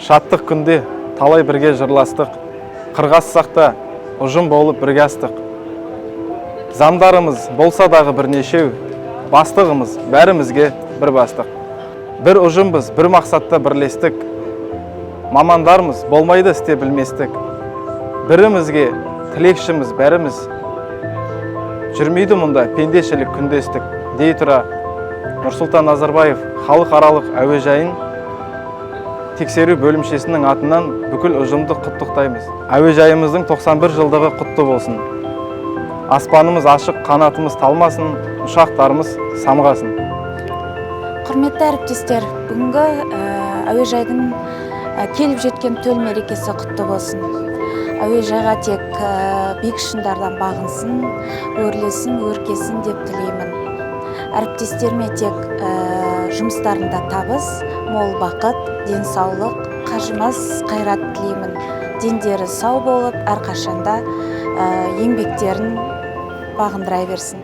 Шаттық күнде талай бірге жырластық, қырғассақ та ұжым болып бірге астық. Замдарымыз болса дағы бірнешеу, бастығымыз бәрімізге бір бастық. Бір ұжымбыз, бір мақсатта бірлестік, мамандарымыз болмайды істе білместік. Бірімізге тілекшіміз бәріміз, жүрмейді мұнда пендешілік күндестік. Дей тұра Нұрсұлтан Назарбаев халықаралық әуежайын тексеру бөлімшесінің атынан бүкіл ұжымды құттықтаймыз. Әуежайымыздың 91 жылдығы құтты болсын. Аспанымыз ашық, қанатымыз талмасын, ұшақтарымыз самғасын. Құрметті әріптестер, бүгінгі әуежайдың келіп жеткен төл мерекесі құтты болсын. Әуежайға тек биік шыңдардан бағынсын, өрлесін, өркесін деп тілеймін. Әріптестеріме тек жұмыстарында табыс, мол бақыт, денсаулық, қажымас қайрат тілеймін. Дендері сау болып, әрқашанда еңбектерін бағындыра берсін.